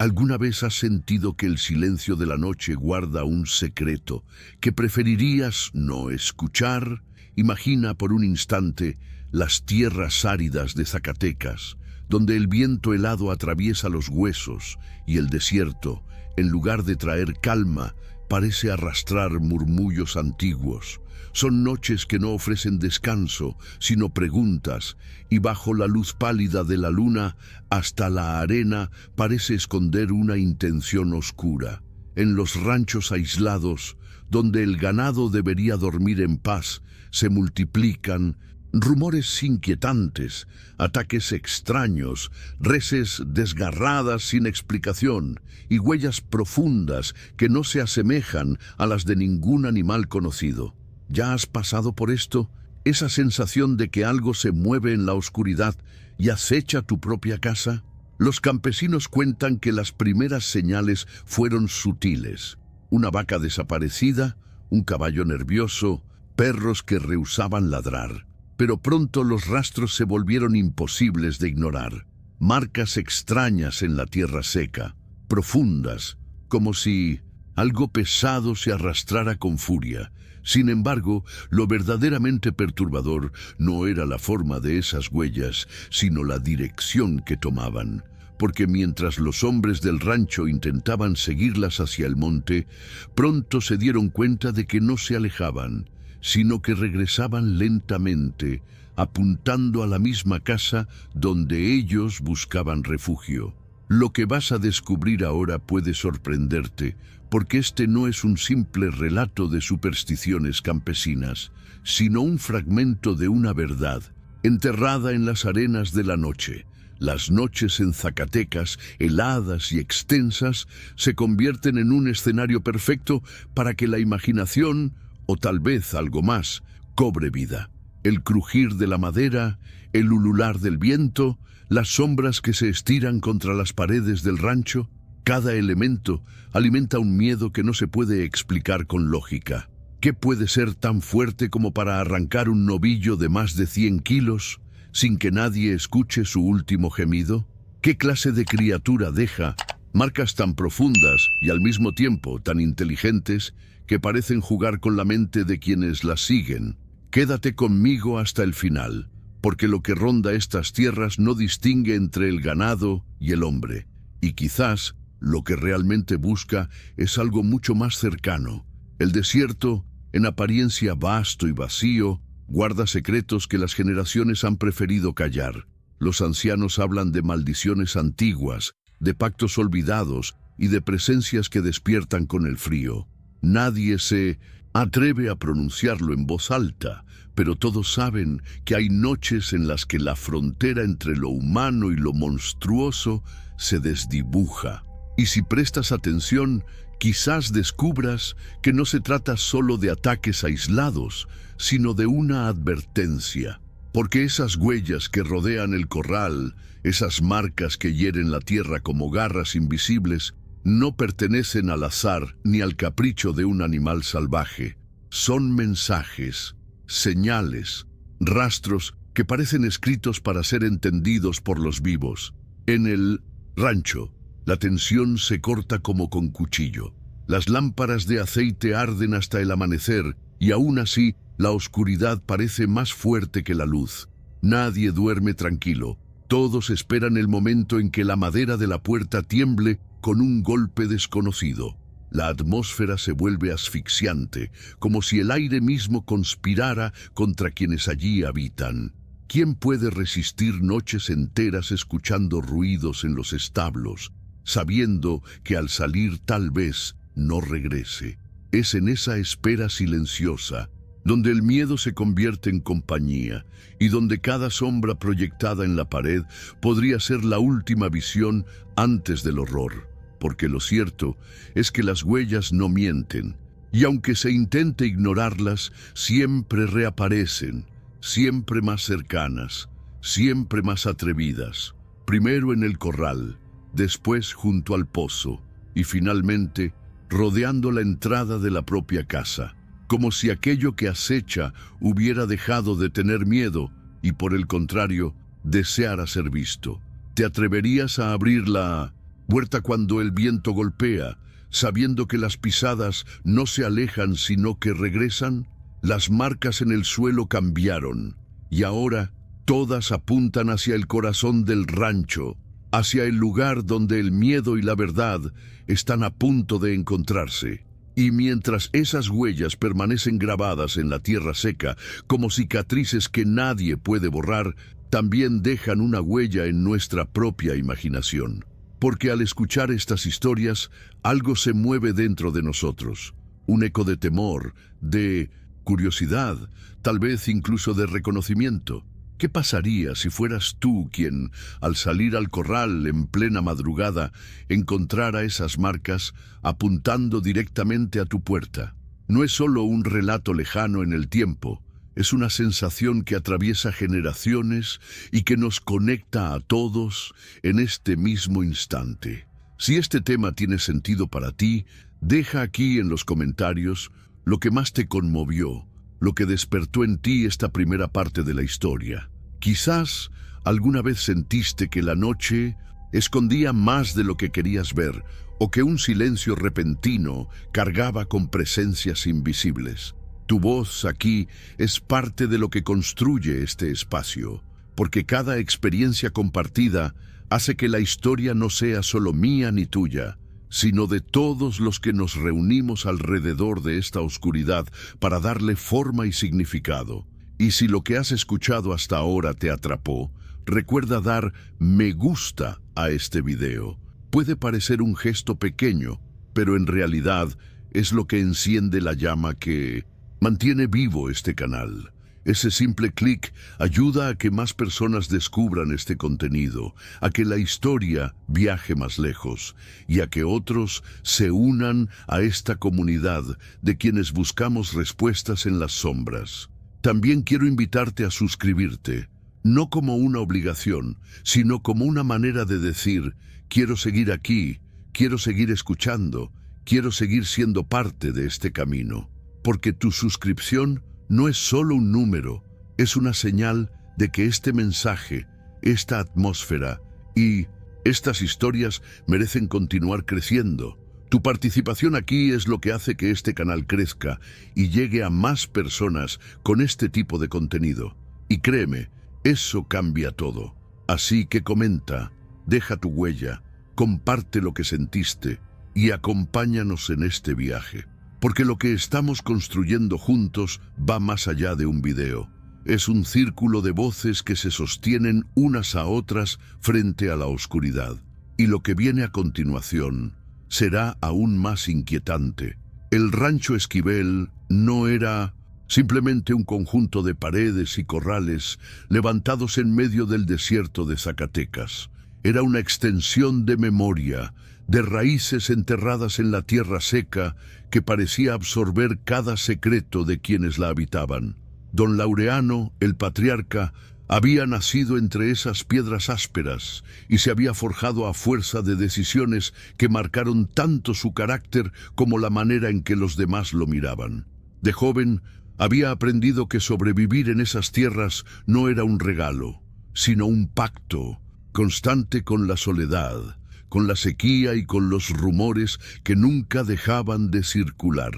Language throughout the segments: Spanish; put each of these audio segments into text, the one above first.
¿Alguna vez has sentido que el silencio de la noche guarda un secreto que preferirías no escuchar? Imagina por un instante las tierras áridas de Zacatecas, donde el viento helado atraviesa los huesos y el desierto, en lugar de traer calma, parece arrastrar murmullos antiguos. Son noches que no ofrecen descanso, sino preguntas, y bajo la luz pálida de la luna, hasta la arena parece esconder una intención oscura. En los ranchos aislados, donde el ganado debería dormir en paz, se multiplican rumores inquietantes, ataques extraños, reses desgarradas sin explicación y huellas profundas que no se asemejan a las de ningún animal conocido. ¿Ya has pasado por esto? Esa sensación de que algo se mueve en la oscuridad y acecha tu propia casa. Los campesinos cuentan que las primeras señales fueron sutiles. Una vaca desaparecida, un caballo nervioso, perros que rehusaban ladrar. Pero pronto los rastros se volvieron imposibles de ignorar. Marcas extrañas en la tierra seca, profundas, como si algo pesado se arrastrara con furia. Sin embargo, lo verdaderamente perturbador no era la forma de esas huellas, sino la dirección que tomaban. Porque mientras los hombres del rancho intentaban seguirlas hacia el monte, pronto se dieron cuenta de que no se alejaban, sino que regresaban lentamente, apuntando a la misma casa donde ellos buscaban refugio. Lo que vas a descubrir ahora puede sorprenderte, porque este no es un simple relato de supersticiones campesinas, sino un fragmento de una verdad, enterrada en las arenas de la noche. Las noches en Zacatecas, heladas y extensas, se convierten en un escenario perfecto para que la imaginación, o tal vez algo más, cobre vida. El crujir de la madera, el ulular del viento, las sombras que se estiran contra las paredes del rancho, cada elemento alimenta un miedo que no se puede explicar con lógica. ¿Qué puede ser tan fuerte como para arrancar un novillo de más de 100 kilos sin que nadie escuche su último gemido? ¿Qué clase de criatura deja marcas tan profundas y al mismo tiempo tan inteligentes que parecen jugar con la mente de quienes las siguen? Quédate conmigo hasta el final, porque lo que ronda estas tierras no distingue entre el ganado y el hombre, y quizás lo que realmente busca es algo mucho más cercano. El desierto, en apariencia vasto y vacío, guarda secretos que las generaciones han preferido callar. Los ancianos hablan de maldiciones antiguas, de pactos olvidados y de presencias que despiertan con el frío. Nadie se atreve a pronunciarlo en voz alta, pero todos saben que hay noches en las que la frontera entre lo humano y lo monstruoso se desdibuja. Y si prestas atención, quizás descubras que no se trata solo de ataques aislados, sino de una advertencia. Porque esas huellas que rodean el corral, esas marcas que hieren la tierra como garras invisibles, no pertenecen al azar ni al capricho de un animal salvaje. Son mensajes, señales, rastros que parecen escritos para ser entendidos por los vivos. En el rancho, la tensión se corta como con cuchillo. Las lámparas de aceite arden hasta el amanecer y aún así la oscuridad parece más fuerte que la luz. Nadie duerme tranquilo. Todos esperan el momento en que la madera de la puerta tiemble con un golpe desconocido. La atmósfera se vuelve asfixiante, como si el aire mismo conspirara contra quienes allí habitan. ¿Quién puede resistir noches enteras escuchando ruidos en los establos, sabiendo que al salir tal vez no regrese? Es en esa espera silenciosa, donde el miedo se convierte en compañía y donde cada sombra proyectada en la pared podría ser la última visión antes del horror. Porque lo cierto es que las huellas no mienten, y aunque se intente ignorarlas, siempre reaparecen, siempre más cercanas, siempre más atrevidas. Primero en el corral, después junto al pozo, y finalmente rodeando la entrada de la propia casa, como si aquello que acecha hubiera dejado de tener miedo y por el contrario, deseara ser visto. ¿Te atreverías a abrir la muerta cuando el viento golpea, sabiendo que las pisadas no se alejan sino que regresan. Las marcas en el suelo cambiaron, y ahora todas apuntan hacia el corazón del rancho, hacia el lugar donde el miedo y la verdad están a punto de encontrarse. Y mientras esas huellas permanecen grabadas en la tierra seca como cicatrices que nadie puede borrar, también dejan una huella en nuestra propia imaginación. Porque al escuchar estas historias, algo se mueve dentro de nosotros. Un eco de temor, de curiosidad, tal vez incluso de reconocimiento. ¿Qué pasaría si fueras tú quien, al salir al corral en plena madrugada, encontrara esas marcas apuntando directamente a tu puerta? No es solo un relato lejano en el tiempo, es una sensación que atraviesa generaciones y que nos conecta a todos en este mismo instante. Si este tema tiene sentido para ti, deja aquí en los comentarios lo que más te conmovió, lo que despertó en ti esta primera parte de la historia. Quizás alguna vez sentiste que la noche escondía más de lo que querías ver, o que un silencio repentino cargaba con presencias invisibles. Tu voz aquí es parte de lo que construye este espacio, porque cada experiencia compartida hace que la historia no sea solo mía ni tuya, sino de todos los que nos reunimos alrededor de esta oscuridad para darle forma y significado. Y si lo que has escuchado hasta ahora te atrapó, recuerda dar me gusta a este video. Puede parecer un gesto pequeño, pero en realidad es lo que enciende la llama que mantiene vivo este canal. Ese simple clic ayuda a que más personas descubran este contenido, a que la historia viaje más lejos y a que otros se unan a esta comunidad de quienes buscamos respuestas en las sombras. También quiero invitarte a suscribirte, no como una obligación, sino como una manera de decir, quiero seguir aquí, quiero seguir escuchando, quiero seguir siendo parte de este camino. Porque tu suscripción no es solo un número, es una señal de que este mensaje, esta atmósfera y estas historias merecen continuar creciendo. Tu participación aquí es lo que hace que este canal crezca y llegue a más personas con este tipo de contenido. Y créeme, eso cambia todo. Así que comenta, deja tu huella, comparte lo que sentiste y acompáñanos en este viaje. Porque lo que estamos construyendo juntos va más allá de un video. Es un círculo de voces que se sostienen unas a otras frente a la oscuridad. Y lo que viene a continuación será aún más inquietante. El rancho Esquivel no era simplemente un conjunto de paredes y corrales levantados en medio del desierto de Zacatecas. Era una extensión de memoria, de raíces enterradas en la tierra seca que parecía absorber cada secreto de quienes la habitaban. Don Laureano, el patriarca, había nacido entre esas piedras ásperas y se había forjado a fuerza de decisiones que marcaron tanto su carácter como la manera en que los demás lo miraban. De joven, había aprendido que sobrevivir en esas tierras no era un regalo, sino un pacto constante con la soledad, con la sequía y con los rumores que nunca dejaban de circular.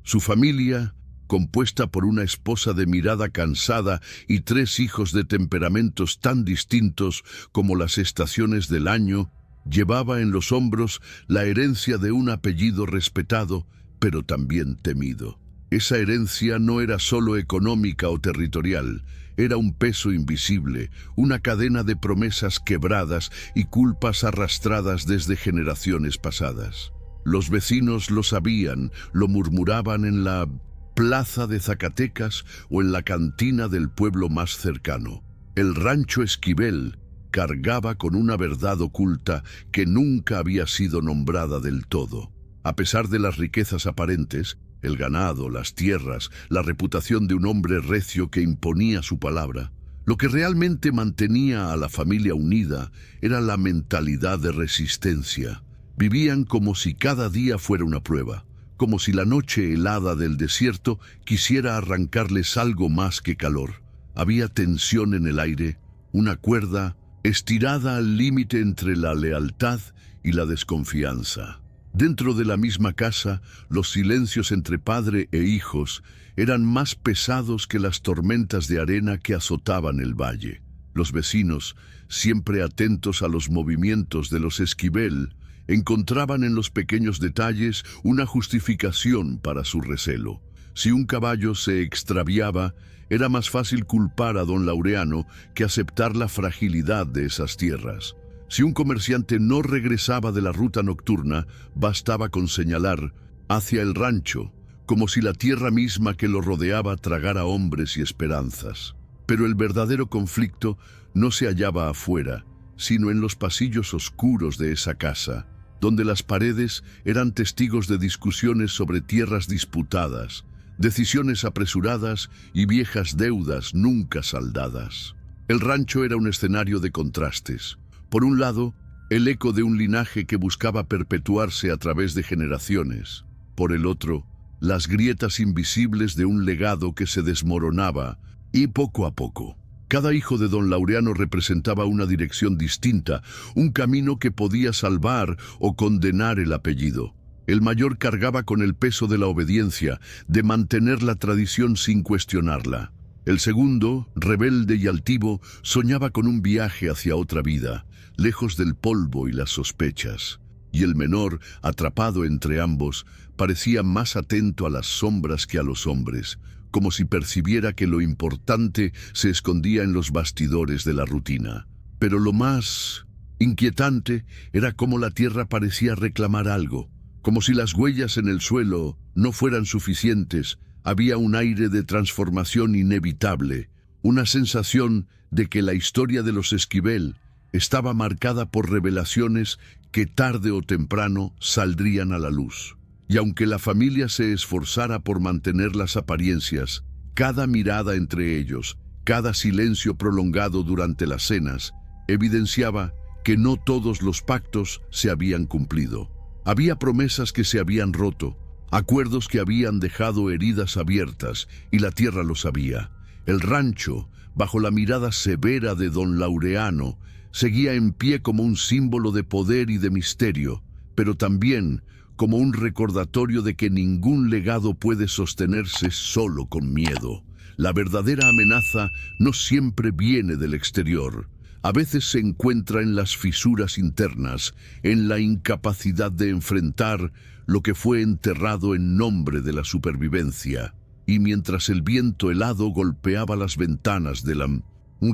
Su familia, compuesta por una esposa de mirada cansada y 3 hijos de temperamentos tan distintos como las estaciones del año, llevaba en los hombros la herencia de un apellido respetado, pero también temido. Esa herencia no era solo económica o territorial, era un peso invisible, una cadena de promesas quebradas y culpas arrastradas desde generaciones pasadas. Los vecinos lo sabían, lo murmuraban en la plaza de Zacatecas o en la cantina del pueblo más cercano. El rancho Esquivel cargaba con una verdad oculta que nunca había sido nombrada del todo. A pesar de las riquezas aparentes, el ganado, las tierras, la reputación de un hombre recio que imponía su palabra, lo que realmente mantenía a la familia unida era la mentalidad de resistencia. Vivían como si cada día fuera una prueba, como si la noche helada del desierto quisiera arrancarles algo más que calor. Había tensión en el aire, una cuerda estirada al límite entre la lealtad y la desconfianza. Dentro de la misma casa, los silencios entre padre e hijos eran más pesados que las tormentas de arena que azotaban el valle. Los vecinos, siempre atentos a los movimientos de los Esquivel, encontraban en los pequeños detalles una justificación para su recelo. Si un caballo se extraviaba, era más fácil culpar a don Laureano que aceptar la fragilidad de esas tierras. Si un comerciante no regresaba de la ruta nocturna, bastaba con señalar hacia el rancho, como si la tierra misma que lo rodeaba tragara hombres y esperanzas. Pero el verdadero conflicto no se hallaba afuera, sino en los pasillos oscuros de esa casa, donde las paredes eran testigos de discusiones sobre tierras disputadas, decisiones apresuradas y viejas deudas nunca saldadas. El rancho era un escenario de contrastes. Por un lado, el eco de un linaje que buscaba perpetuarse a través de generaciones. Por el otro, las grietas invisibles de un legado que se desmoronaba, y poco a poco. Cada hijo de don Laureano representaba una dirección distinta, un camino que podía salvar o condenar el apellido. El mayor cargaba con el peso de la obediencia, de mantener la tradición sin cuestionarla. El segundo, rebelde y altivo, soñaba con un viaje hacia otra vida, lejos del polvo y las sospechas. Y el menor, atrapado entre ambos, parecía más atento a las sombras que a los hombres, como si percibiera que lo importante se escondía en los bastidores de la rutina. Pero lo más inquietante era cómo la tierra parecía reclamar algo, como si las huellas en el suelo no fueran suficientes. Había un aire de transformación inevitable, una sensación de que la historia de los Esquivel estaba marcada por revelaciones que tarde o temprano saldrían a la luz. Y aunque la familia se esforzara por mantener las apariencias, cada mirada entre ellos, cada silencio prolongado durante las cenas, evidenciaba que no todos los pactos se habían cumplido. Había promesas que se habían roto, acuerdos que habían dejado heridas abiertas, y la tierra lo sabía. El rancho, bajo la mirada severa de don Laureano, seguía en pie como un símbolo de poder y de misterio, pero también como un recordatorio de que ningún legado puede sostenerse solo con miedo. La verdadera amenaza no siempre viene del exterior. A veces se encuentra en las fisuras internas, en la incapacidad de enfrentar lo que fue enterrado en nombre de la supervivencia. Y mientras el viento helado golpeaba las ventanas de la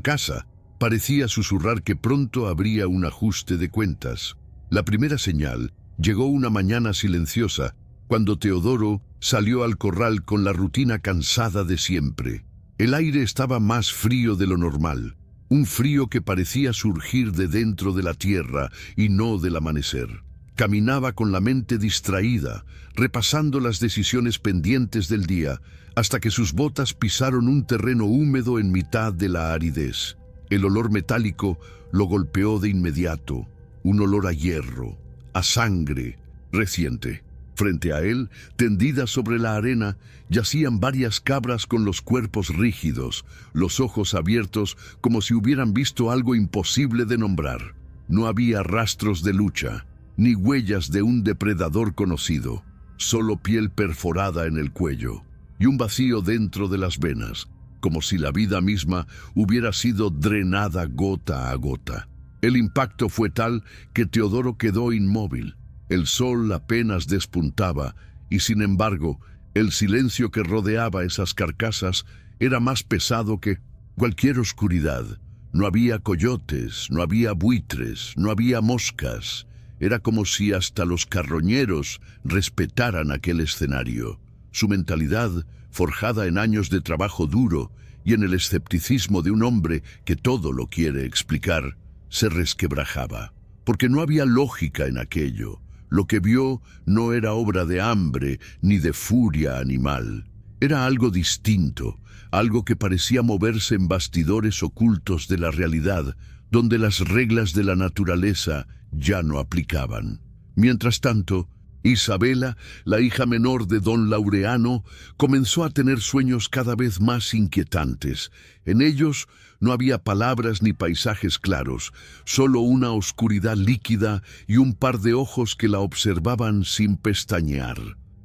casa, parecía susurrar que pronto habría un ajuste de cuentas. La primera señal llegó una mañana silenciosa, cuando Teodoro salió al corral con la rutina cansada de siempre. El aire estaba más frío de lo normal, un frío que parecía surgir de dentro de la tierra y no del amanecer. Caminaba con la mente distraída, repasando las decisiones pendientes del día, hasta que sus botas pisaron un terreno húmedo en mitad de la aridez. El olor metálico lo golpeó de inmediato, un olor a hierro, a sangre reciente. Frente a él, tendidas sobre la arena, yacían varias cabras con los cuerpos rígidos, los ojos abiertos como si hubieran visto algo imposible de nombrar. No había rastros de lucha, ni huellas de un depredador conocido, solo piel perforada en el cuello y un vacío dentro de las venas, como si la vida misma hubiera sido drenada gota a gota. El impacto fue tal que Teodoro quedó inmóvil. El sol apenas despuntaba y, sin embargo, el silencio que rodeaba esas carcasas era más pesado que cualquier oscuridad. No había coyotes, no había buitres, no había moscas. Era como si hasta los carroñeros respetaran aquel escenario. Su mentalidad, forjada en años de trabajo duro y en el escepticismo de un hombre que todo lo quiere explicar, se resquebrajaba, porque no había lógica en aquello. Lo que vio no era obra de hambre ni de furia animal. Era algo distinto, algo que parecía moverse en bastidores ocultos de la realidad, donde las reglas de la naturaleza ya no aplicaban. Mientras tanto, Isabela, la hija menor de don Laureano, comenzó a tener sueños cada vez más inquietantes. En ellos no había palabras ni paisajes claros, solo una oscuridad líquida y un par de ojos que la observaban sin pestañear.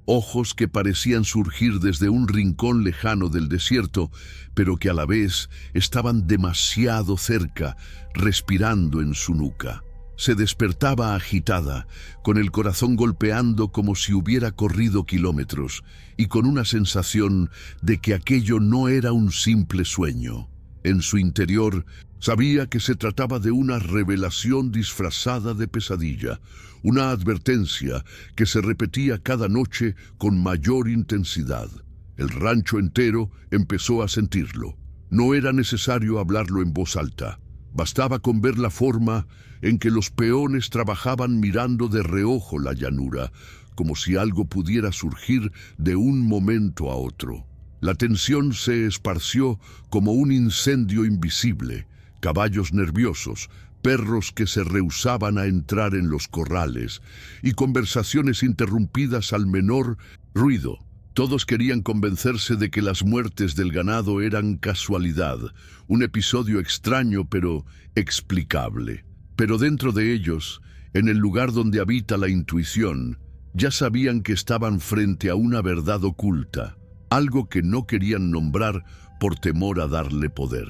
Ojos que parecían surgir desde un rincón lejano del desierto, pero que a la vez estaban demasiado cerca, respirando en su nuca. Se despertaba agitada, con el corazón golpeando como si hubiera corrido kilómetros, y con una sensación de que aquello no era un simple sueño. En su interior, sabía que se trataba de una revelación disfrazada de pesadilla, una advertencia que se repetía cada noche con mayor intensidad. El rancho entero empezó a sentirlo. No era necesario hablarlo en voz alta. Bastaba con ver la forma en que los peones trabajaban mirando de reojo la llanura, como si algo pudiera surgir de un momento a otro. La tensión se esparció como un incendio invisible, caballos nerviosos, perros que se rehusaban a entrar en los corrales y conversaciones interrumpidas al menor ruido. Todos querían convencerse de que las muertes del ganado eran casualidad, un episodio extraño pero explicable. Pero dentro de ellos, en el lugar donde habita la intuición, ya sabían que estaban frente a una verdad oculta, algo que no querían nombrar por temor a darle poder.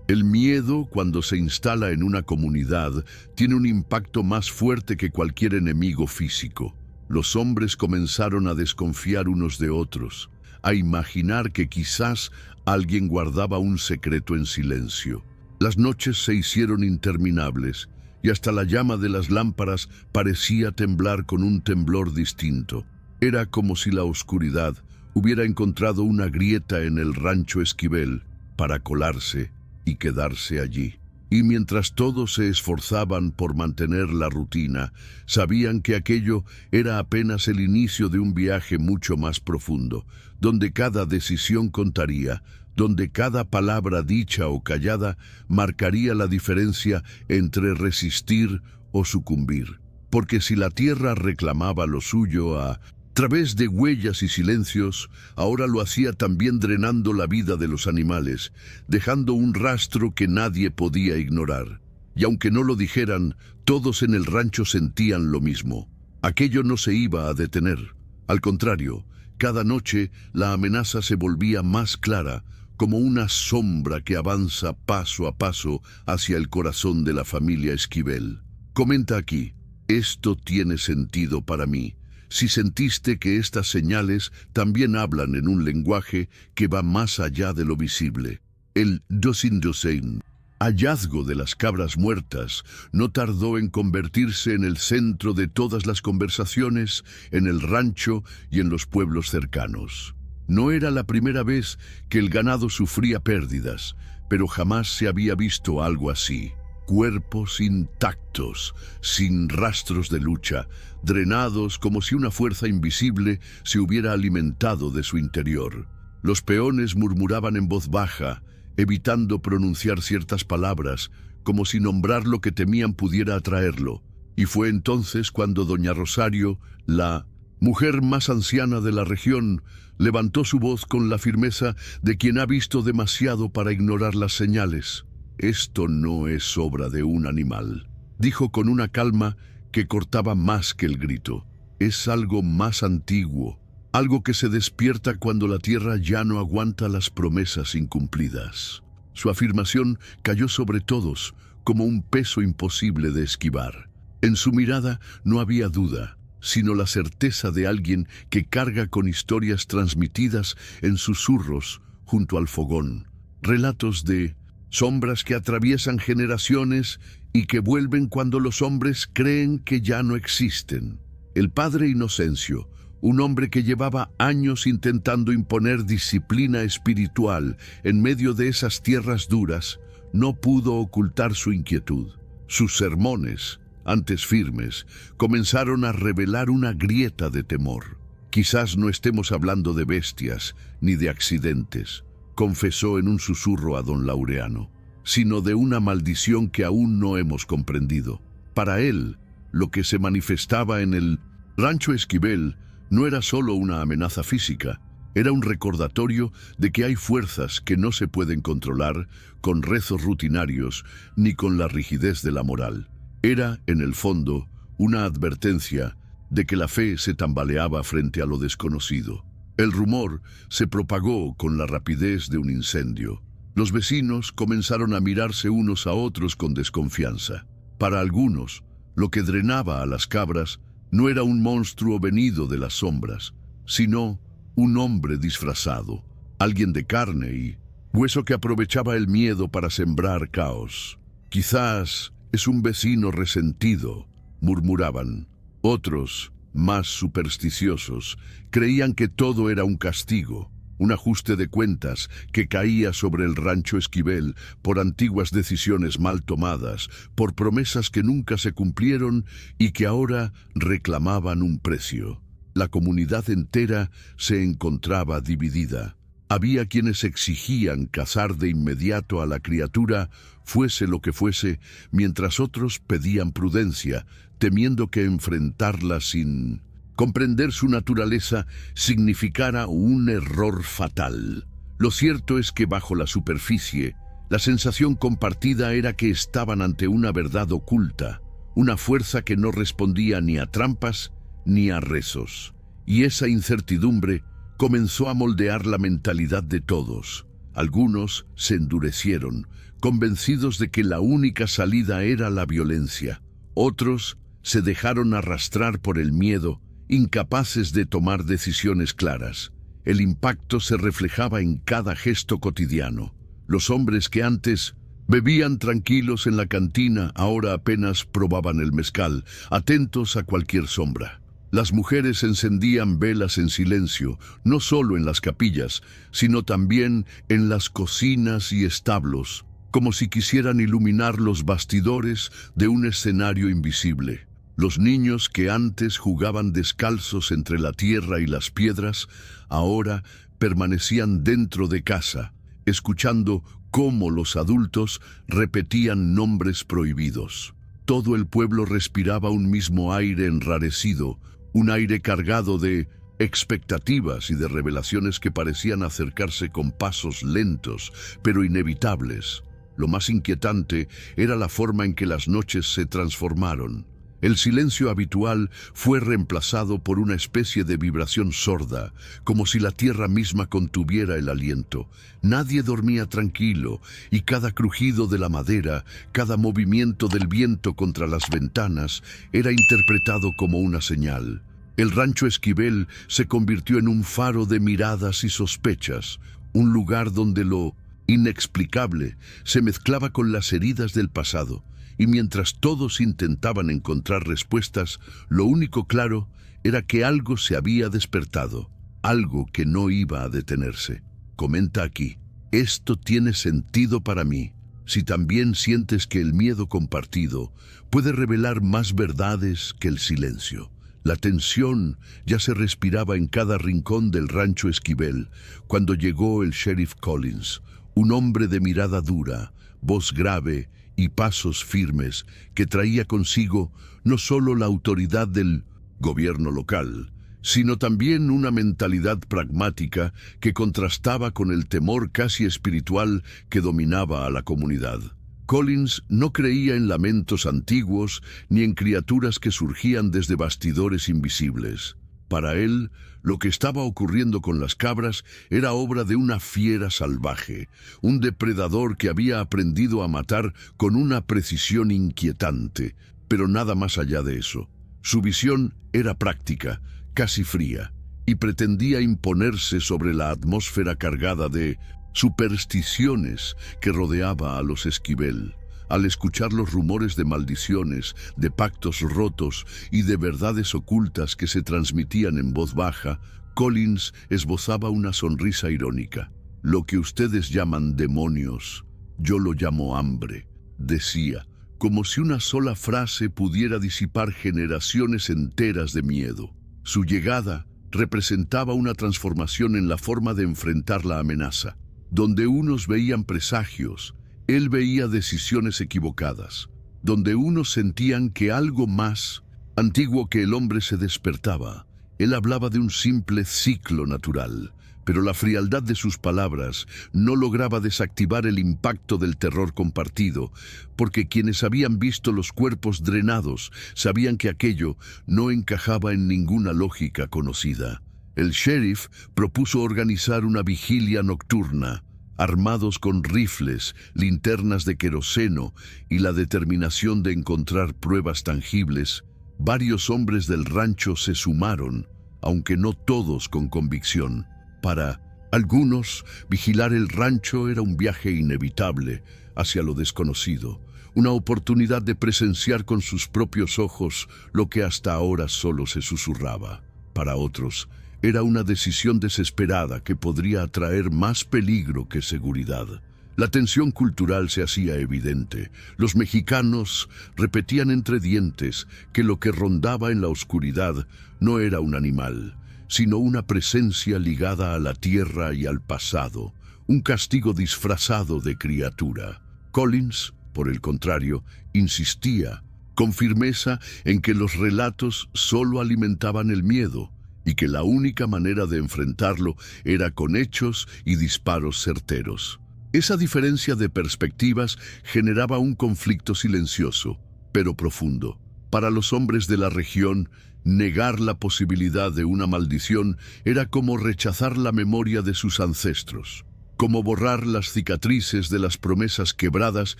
El miedo, cuando se instala en una comunidad, tiene un impacto más fuerte que cualquier enemigo físico. Los hombres comenzaron a desconfiar unos de otros, a imaginar que quizás alguien guardaba un secreto en silencio. Las noches se hicieron interminables y hasta la llama de las lámparas parecía temblar con un temblor distinto. Era como si la oscuridad hubiera encontrado una grieta en el rancho Esquivel para colarse y quedarse allí. Y mientras todos se esforzaban por mantener la rutina, sabían que aquello era apenas el inicio de un viaje mucho más profundo, donde cada decisión contaría, donde cada palabra dicha o callada marcaría la diferencia entre resistir o sucumbir. Porque si la tierra reclamaba lo suyo a través de huellas y silencios, ahora lo hacía también drenando la vida de los animales, dejando un rastro que nadie podía ignorar. Y aunque no lo dijeran, todos en el rancho sentían lo mismo. Aquello no se iba a detener. Al contrario, cada noche la amenaza se volvía más clara, como una sombra que avanza paso a paso hacia el corazón de la familia Esquivel. Comenta aquí, esto tiene sentido para mí. Si sentiste que estas señales también hablan en un lenguaje que va más allá de lo visible. El Dosin, hallazgo de las cabras muertas, no tardó en convertirse en el centro de todas las conversaciones en el rancho y en los pueblos cercanos. No era la primera vez que el ganado sufría pérdidas, pero jamás se había visto algo así. Cuerpos intactos, sin rastros de lucha, drenados como si una fuerza invisible se hubiera alimentado de su interior. Los peones murmuraban en voz baja, evitando pronunciar ciertas palabras, como si nombrar lo que temían pudiera atraerlo. Y fue entonces cuando doña Rosario, la mujer más anciana de la región, levantó su voz con la firmeza de quien ha visto demasiado para ignorar las señales. «Esto no es obra de un animal», dijo con una calma que cortaba más que el grito. «Es algo más antiguo, algo que se despierta cuando la tierra ya no aguanta las promesas incumplidas». Su afirmación cayó sobre todos como un peso imposible de esquivar. En su mirada no había duda, sino la certeza de alguien que carga con historias transmitidas en susurros junto al fogón. Relatos de sombras que atraviesan generaciones y que vuelven cuando los hombres creen que ya no existen. El padre Inocencio, un hombre que llevaba años intentando imponer disciplina espiritual en medio de esas tierras duras, no pudo ocultar su inquietud. Sus sermones, antes firmes, comenzaron a revelar una grieta de temor. «Quizás no estemos hablando de bestias ni de accidentes», confesó en un susurro a don Laureano, «sino de una maldición que aún no hemos comprendido». Para él, lo que se manifestaba en el Rancho Esquivel no era solo una amenaza física, era un recordatorio de que hay fuerzas que no se pueden controlar con rezos rutinarios ni con la rigidez de la moral. Era, en el fondo, una advertencia de que la fe se tambaleaba frente a lo desconocido. El rumor se propagó con la rapidez de un incendio. Los vecinos comenzaron a mirarse unos a otros con desconfianza. Para algunos, lo que drenaba a las cabras no era un monstruo venido de las sombras, sino un hombre disfrazado, alguien de carne y hueso que aprovechaba el miedo para sembrar caos. Quizás es un vecino resentido, murmuraban. Otros, más supersticiosos, creían que todo era un castigo, un ajuste de cuentas que caía sobre el Rancho Esquivel por antiguas decisiones mal tomadas, por promesas que nunca se cumplieron y que ahora reclamaban un precio. La comunidad entera se encontraba dividida. Había quienes exigían cazar de inmediato a la criatura, fuese lo que fuese, mientras otros pedían prudencia, temiendo que enfrentarla sin comprender su naturaleza significara un error fatal. Lo cierto es que bajo la superficie, la sensación compartida era que estaban ante una verdad oculta, una fuerza que no respondía ni a trampas ni a rezos. Y esa incertidumbre comenzó a moldear la mentalidad de todos. Algunos se endurecieron, convencidos de que la única salida era la violencia. Otros se dejaron arrastrar por el miedo, incapaces de tomar decisiones claras. El impacto se reflejaba en cada gesto cotidiano. Los hombres que antes bebían tranquilos en la cantina ahora apenas probaban el mezcal, atentos a cualquier sombra. Las mujeres encendían velas en silencio, no solo en las capillas, sino también en las cocinas y establos, como si quisieran iluminar los bastidores de un escenario invisible. Los niños que antes jugaban descalzos entre la tierra y las piedras, ahora permanecían dentro de casa, escuchando cómo los adultos repetían nombres prohibidos. Todo el pueblo respiraba un mismo aire enrarecido, un aire cargado de expectativas y de revelaciones que parecían acercarse con pasos lentos, pero inevitables. Lo más inquietante era la forma en que las noches se transformaron. El silencio habitual fue reemplazado por una especie de vibración sorda, como si la tierra misma contuviera el aliento. Nadie dormía tranquilo, y cada crujido de la madera, cada movimiento del viento contra las ventanas, era interpretado como una señal. El Rancho Esquivel se convirtió en un faro de miradas y sospechas, un lugar donde lo inexplicable se mezclaba con las heridas del pasado. Y mientras todos intentaban encontrar respuestas, lo único claro era que algo se había despertado, algo que no iba a detenerse. Comenta aquí, esto tiene sentido para mí. Si también sientes que el miedo compartido puede revelar más verdades que el silencio. La tensión ya se respiraba en cada rincón del Rancho Esquivel cuando llegó el sheriff Collins, un hombre de mirada dura, voz grave y pasos firmes que traía consigo no solo la autoridad del gobierno local, sino también una mentalidad pragmática que contrastaba con el temor casi espiritual que dominaba a la comunidad. Collins no creía en lamentos antiguos ni en criaturas que surgían desde bastidores invisibles. Para él, lo que estaba ocurriendo con las cabras era obra de una fiera salvaje, un depredador que había aprendido a matar con una precisión inquietante, pero nada más allá de eso. Su visión era práctica, casi fría, y pretendía imponerse sobre la atmósfera cargada de supersticiones que rodeaba a los Esquivel. Al escuchar los rumores de maldiciones, de pactos rotos y de verdades ocultas que se transmitían en voz baja, Collins esbozaba una sonrisa irónica. Lo que ustedes llaman demonios, yo lo llamo hambre, decía, como si una sola frase pudiera disipar generaciones enteras de miedo. Su llegada representaba una transformación en la forma de enfrentar la amenaza. Donde unos veían presagios, él veía decisiones equivocadas. Donde unos sentían que algo más antiguo que el hombre se despertaba. Él hablaba de un simple ciclo natural, pero la frialdad de sus palabras no lograba desactivar el impacto del terror compartido, porque quienes habían visto los cuerpos drenados sabían que aquello no encajaba en ninguna lógica conocida. El sheriff propuso organizar una vigilia nocturna, armados con rifles, linternas de queroseno y la determinación de encontrar pruebas tangibles. Varios hombres del rancho se sumaron, aunque no todos con convicción. Para algunos, vigilar el rancho era un viaje inevitable hacia lo desconocido, una oportunidad de presenciar con sus propios ojos lo que hasta ahora solo se susurraba. Para otros, era una decisión desesperada que podría atraer más peligro que seguridad. La tensión cultural se hacía evidente. Los mexicanos repetían entre dientes que lo que rondaba en la oscuridad no era un animal, sino una presencia ligada a la tierra y al pasado, un castigo disfrazado de criatura. Collins, por el contrario, insistía con firmeza en que los relatos solo alimentaban el miedo y que la única manera de enfrentarlo era con hechos y disparos certeros. Esa diferencia de perspectivas generaba un conflicto silencioso, pero profundo. Para los hombres de la región, negar la posibilidad de una maldición era como rechazar la memoria de sus ancestros, como borrar las cicatrices de las promesas quebradas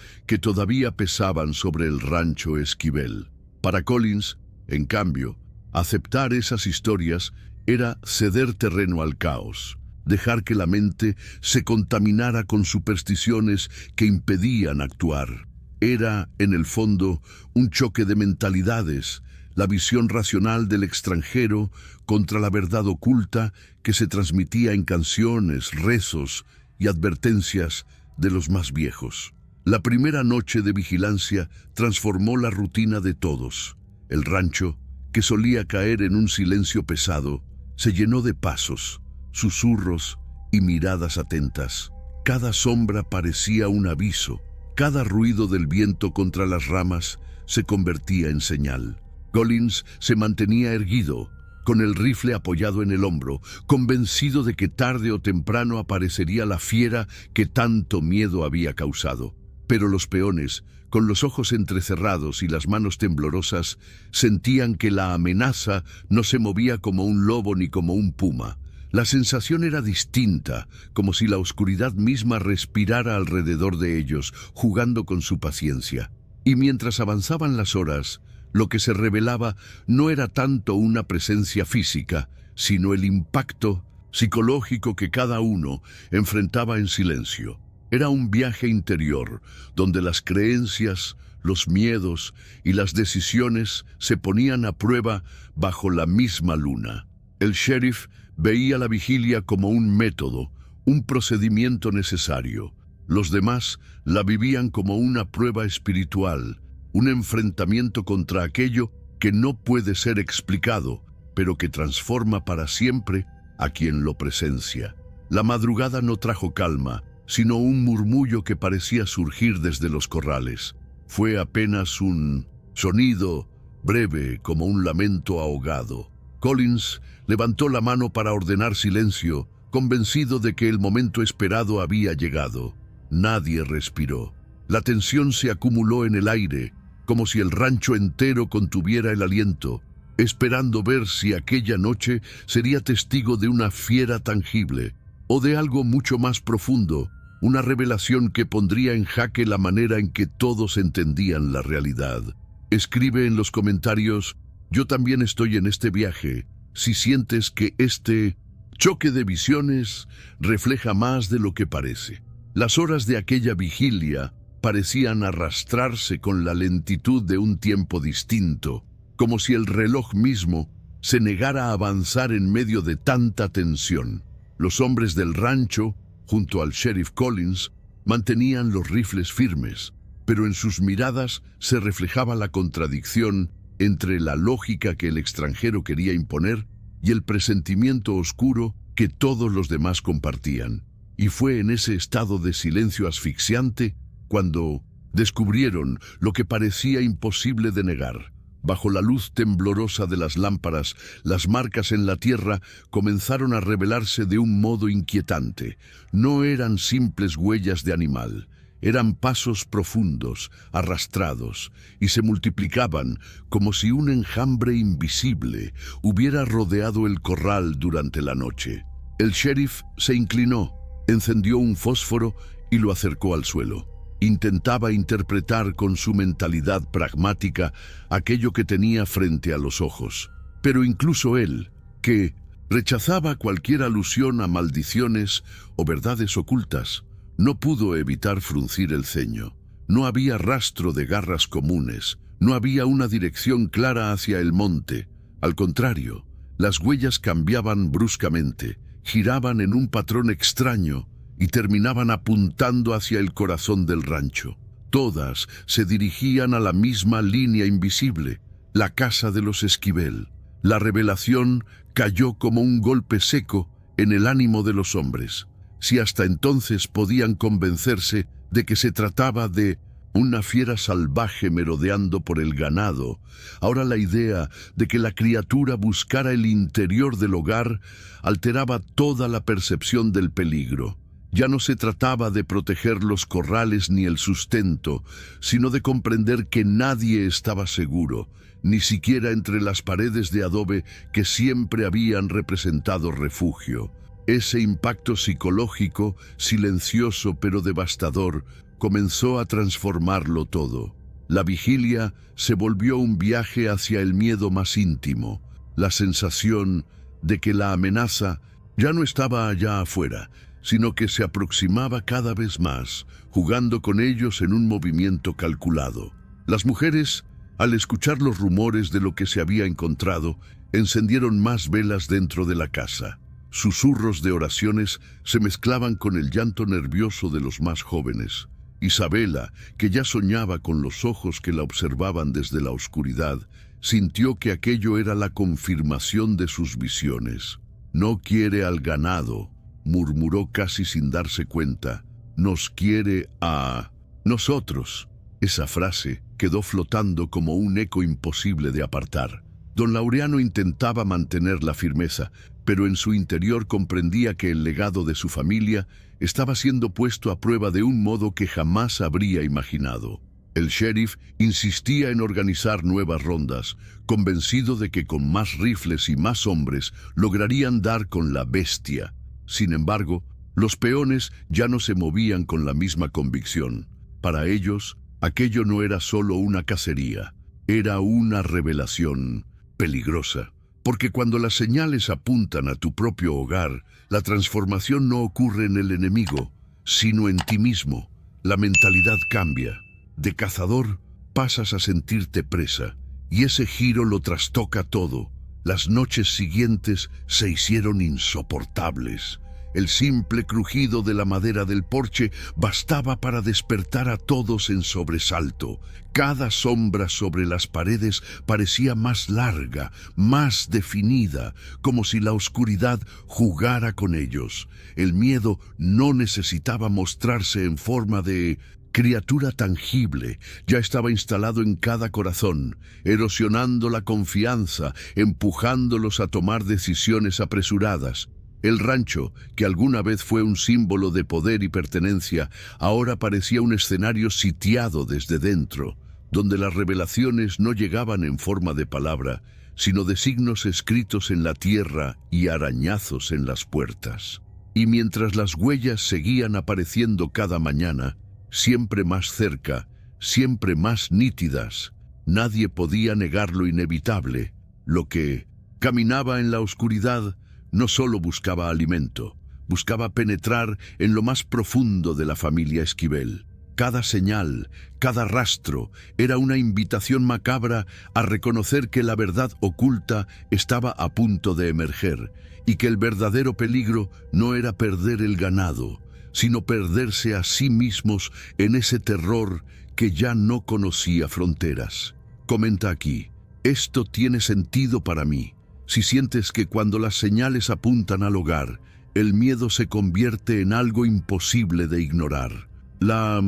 que todavía pesaban sobre el rancho Esquivel. Para Collins, en cambio, aceptar esas historias era ceder terreno al caos, dejar que la mente se contaminara con supersticiones que impedían actuar. Era, en el fondo, un choque de mentalidades, la visión racional del extranjero contra la verdad oculta que se transmitía en canciones, rezos y advertencias de los más viejos. La primera noche de vigilancia transformó la rutina de todos. El rancho, que solía caer en un silencio pesado, se llenó de pasos, susurros y miradas atentas. Cada sombra parecía un aviso, cada ruido del viento contra las ramas se convertía en señal. Collins se mantenía erguido, con el rifle apoyado en el hombro, convencido de que tarde o temprano aparecería la fiera que tanto miedo había causado. Pero los peones, con los ojos entrecerrados y las manos temblorosas, sentían que la amenaza no se movía como un lobo ni como un puma. La sensación era distinta, como si la oscuridad misma respirara alrededor de ellos, jugando con su paciencia. Y mientras avanzaban las horas, lo que se revelaba no era tanto una presencia física, sino el impacto psicológico que cada uno enfrentaba en silencio. Era un viaje interior, donde las creencias, los miedos y las decisiones se ponían a prueba bajo la misma luna. El sheriff veía la vigilia como un método, un procedimiento necesario. Los demás la vivían como una prueba espiritual, un enfrentamiento contra aquello que no puede ser explicado, pero que transforma para siempre a quien lo presencia. La madrugada no trajo calma, sino un murmullo que parecía surgir desde los corrales. Fue apenas un sonido breve, como un lamento ahogado. Collins levantó la mano para ordenar silencio, convencido de que el momento esperado había llegado. Nadie respiró. La tensión se acumuló en el aire, como si el rancho entero contuviera el aliento, esperando ver si aquella noche sería testigo de una fiera tangible o de algo mucho más profundo, una revelación que pondría en jaque la manera en que todos entendían la realidad. Escribe en los comentarios: yo también estoy en este viaje, si sientes que este choque de visiones refleja más de lo que parece. Las horas de aquella vigilia parecían arrastrarse con la lentitud de un tiempo distinto, como si el reloj mismo se negara a avanzar en medio de tanta tensión. Los hombres del rancho, junto al sheriff Collins, mantenían los rifles firmes, pero en sus miradas se reflejaba la contradicción entre la lógica que el extranjero quería imponer y el presentimiento oscuro que todos los demás compartían. Y fue en ese estado de silencio asfixiante cuando descubrieron lo que parecía imposible de negar: Bajo la luz temblorosa de las lámparas, las marcas en la tierra comenzaron a revelarse de un modo inquietante. No eran simples huellas de animal, eran pasos profundos, arrastrados, y se multiplicaban como si un enjambre invisible hubiera rodeado el corral durante la noche. El sheriff se inclinó, encendió un fósforo y lo acercó al suelo. Intentaba interpretar con su mentalidad pragmática aquello que tenía frente a los ojos. Pero incluso él, que rechazaba cualquier alusión a maldiciones o verdades ocultas, no pudo evitar fruncir el ceño. No había rastro de garras comunes, no había una dirección clara hacia el monte. Al contrario, las huellas cambiaban bruscamente, giraban en un patrón extraño y terminaban apuntando hacia el corazón del rancho. Todas se dirigían a la misma línea invisible, la casa de los Esquivel. La revelación cayó como un golpe seco en el ánimo de los hombres. Si hasta entonces podían convencerse de que se trataba de una fiera salvaje merodeando por el ganado, ahora la idea de que la criatura buscara el interior del hogar alteraba toda la percepción del peligro. Ya no se trataba de proteger los corrales ni el sustento, sino de comprender que nadie estaba seguro, ni siquiera entre las paredes de adobe que siempre habían representado refugio. Ese impacto psicológico, silencioso pero devastador, comenzó a transformarlo todo. La vigilia se volvió un viaje hacia el miedo más íntimo, la sensación de que la amenaza ya no estaba allá afuera, sino que se aproximaba cada vez más, jugando con ellos en un movimiento calculado. Las mujeres, al escuchar los rumores de lo que se había encontrado, encendieron más velas dentro de la casa. Susurros de oraciones se mezclaban con el llanto nervioso de los más jóvenes. Isabela, que ya soñaba con los ojos que la observaban desde la oscuridad, sintió que aquello era la confirmación de sus visiones. «No quiere al ganado», murmuró casi sin darse cuenta. «Nos quiere a nosotros». Esa frase quedó flotando como un eco imposible de apartar. Don Laureano intentaba mantener la firmeza, pero en su interior comprendía que el legado de su familia estaba siendo puesto a prueba de un modo que jamás habría imaginado. El sheriff insistía en organizar nuevas rondas, convencido de que con más rifles y más hombres lograrían dar con la bestia. Sin embargo, los peones ya no se movían con la misma convicción. Para ellos, aquello no era solo una cacería, era una revelación peligrosa. Porque cuando las señales apuntan a tu propio hogar, la transformación no ocurre en el enemigo, sino en ti mismo. La mentalidad cambia. De cazador pasas a sentirte presa, y ese giro lo trastoca todo. Las noches siguientes se hicieron insoportables. El simple crujido de la madera del porche bastaba para despertar a todos en sobresalto. Cada sombra sobre las paredes parecía más larga, más definida, como si la oscuridad jugara con ellos. El miedo no necesitaba mostrarse en forma de criatura tangible, ya estaba instalado en cada corazón, erosionando la confianza, empujándolos a tomar decisiones apresuradas. El rancho, que alguna vez fue un símbolo de poder y pertenencia, ahora parecía un escenario sitiado desde dentro, donde las revelaciones no llegaban en forma de palabra, sino de signos escritos en la tierra y arañazos en las puertas. Y mientras las huellas seguían apareciendo cada mañana, siempre más cerca, siempre más nítidas, nadie podía negar lo inevitable. Lo que caminaba en la oscuridad no solo buscaba alimento, buscaba penetrar en lo más profundo de la familia Esquivel. Cada señal, cada rastro, era una invitación macabra a reconocer que la verdad oculta estaba a punto de emerger y que el verdadero peligro no era perder el ganado, sino perderse a sí mismos en ese terror que ya no conocía fronteras. Comenta aquí, esto tiene sentido para mí. Si sientes que cuando las señales apuntan al hogar, el miedo se convierte en algo imposible de ignorar. La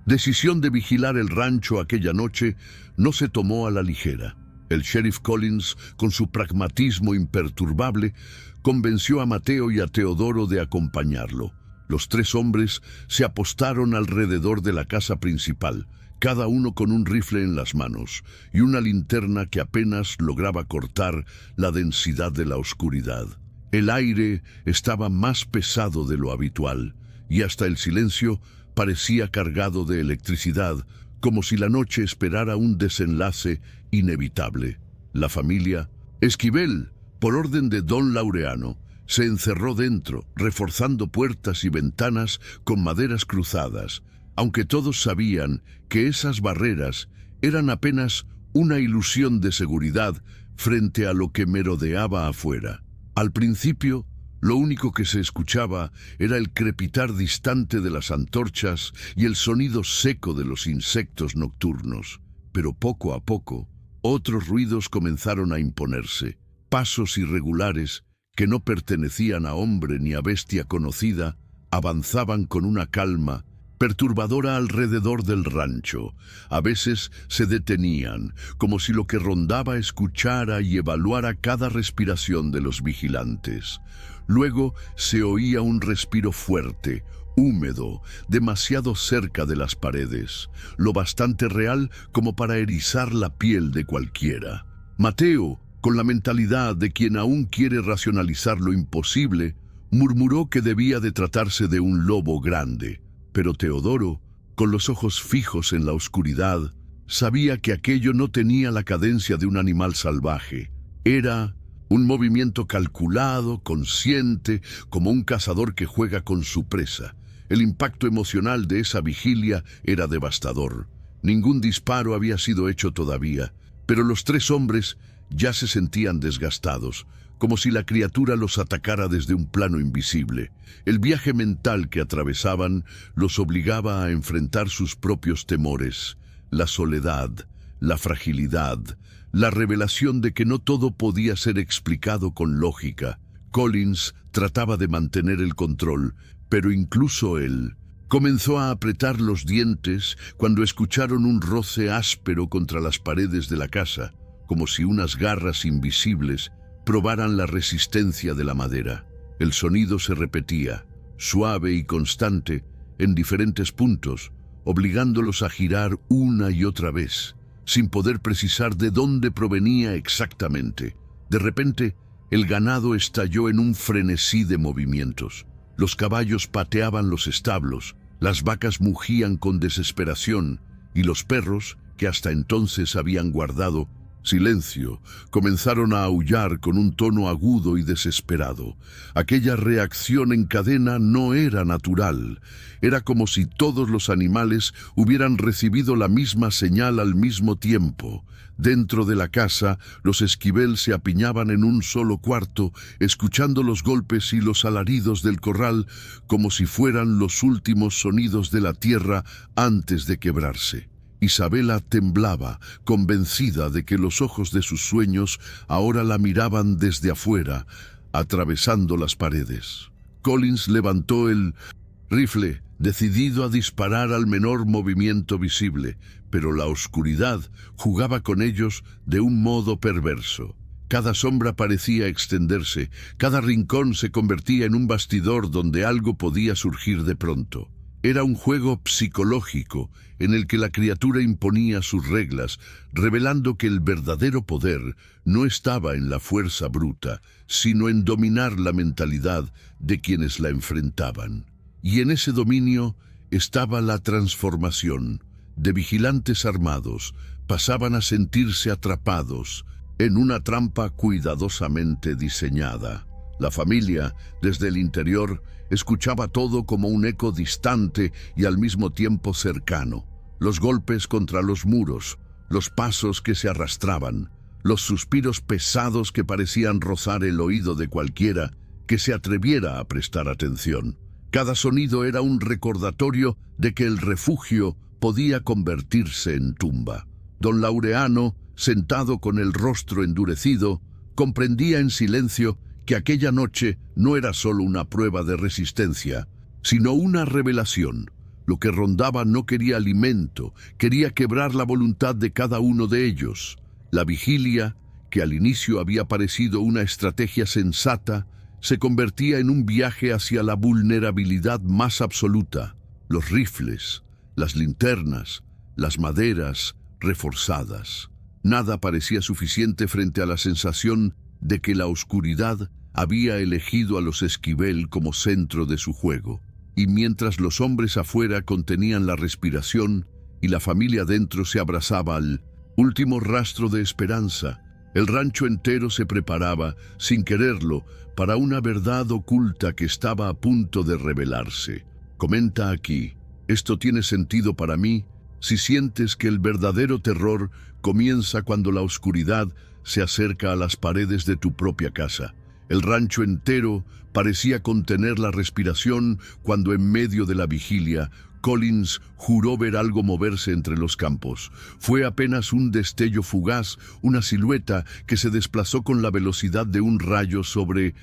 decisión de vigilar el rancho aquella noche no se tomó a la ligera. El sheriff Collins, con su pragmatismo imperturbable, convenció a Mateo y a Teodoro de acompañarlo. Los tres hombres se apostaron alrededor de la casa principal, cada uno con un rifle en las manos y una linterna que apenas lograba cortar la densidad de la oscuridad. El aire estaba más pesado de lo habitual y hasta el silencio parecía cargado de electricidad, como si la noche esperara un desenlace inevitable. La familia Esquivel, por orden de don Laureano, se encerró dentro, reforzando puertas y ventanas con maderas cruzadas, aunque todos sabían que esas barreras eran apenas una ilusión de seguridad frente a lo que merodeaba afuera. Al principio, lo único que se escuchaba era el crepitar distante de las antorchas y el sonido seco de los insectos nocturnos. Pero poco a poco, otros ruidos comenzaron a imponerse. Pasos irregulares que no pertenecían a hombre ni a bestia conocida avanzaban con una calma perturbadora alrededor del rancho. A veces se detenían, como si lo que rondaba escuchara y evaluara cada respiración de los vigilantes. Luego se oía un respiro fuerte, húmedo, demasiado cerca de las paredes, lo bastante real como para erizar la piel de cualquiera. Mateo, con la mentalidad de quien aún quiere racionalizar lo imposible, murmuró que debía de tratarse de un lobo grande. Pero Teodoro, con los ojos fijos en la oscuridad, sabía que aquello no tenía la cadencia de un animal salvaje. Era un movimiento calculado, consciente, como un cazador que juega con su presa. El impacto emocional de esa vigilia era devastador. Ningún disparo había sido hecho todavía, pero los tres hombres ya se sentían desgastados, como si la criatura los atacara desde un plano invisible. El viaje mental que atravesaban los obligaba a enfrentar sus propios temores, la soledad, la fragilidad, la revelación de que no todo podía ser explicado con lógica. Collins trataba de mantener el control, pero incluso él comenzó a apretar los dientes cuando escucharon un roce áspero contra las paredes de la casa, como si unas garras invisibles probaran la resistencia de la madera. El sonido se repetía, suave y constante, en diferentes puntos, obligándolos a girar una y otra vez, sin poder precisar de dónde provenía exactamente. De repente, el ganado estalló en un frenesí de movimientos. Los caballos pateaban los establos, las vacas mugían con desesperación, y los perros, que hasta entonces habían guardado silencio, comenzaron a aullar con un tono agudo y desesperado. Aquella reacción en cadena no era natural. Era como si todos los animales hubieran recibido la misma señal al mismo tiempo. Dentro de la casa, los Esquivel se apiñaban en un solo cuarto, escuchando los golpes y los alaridos del corral como si fueran los últimos sonidos de la tierra antes de quebrarse. Isabela temblaba, convencida de que los ojos de sus sueños ahora la miraban desde afuera, atravesando las paredes. Collins levantó el rifle, decidido a disparar al menor movimiento visible, pero la oscuridad jugaba con ellos de un modo perverso. Cada sombra parecía extenderse, cada rincón se convertía en un bastidor donde algo podía surgir de pronto. Era un juego psicológico en el que la criatura imponía sus reglas, revelando que el verdadero poder no estaba en la fuerza bruta, sino en dominar la mentalidad de quienes la enfrentaban. Y en ese dominio estaba la transformación. De vigilantes armados pasaban a sentirse atrapados en una trampa cuidadosamente diseñada. La familia, desde el interior, escuchaba todo como un eco distante y al mismo tiempo cercano. Los golpes contra los muros, los pasos que se arrastraban, los suspiros pesados que parecían rozar el oído de cualquiera que se atreviera a prestar atención. Cada sonido era un recordatorio de que el refugio podía convertirse en tumba. Don Laureano, sentado con el rostro endurecido, comprendía en silencio que aquella noche no era solo una prueba de resistencia, sino una revelación. Lo que rondaba no quería alimento, quería quebrar la voluntad de cada uno de ellos. La vigilia, que al inicio había parecido una estrategia sensata, se convertía en un viaje hacia la vulnerabilidad más absoluta. Los rifles, las linternas, las maderas reforzadas. Nada parecía suficiente frente a la sensación de que la oscuridad había elegido a los Esquivel como centro de su juego. Y mientras los hombres afuera contenían la respiración y la familia dentro se abrazaba al último rastro de esperanza, el rancho entero se preparaba, sin quererlo, para una verdad oculta que estaba a punto de revelarse. Comenta aquí: esto tiene sentido para mí si sientes que el verdadero terror comienza cuando la oscuridad se acerca a las paredes de tu propia casa. El rancho entero parecía contener la respiración cuando en medio de la vigilia Collins juró ver algo moverse entre los campos. Fue apenas un destello fugaz, una silueta que se desplazó con la velocidad de un rayo sobre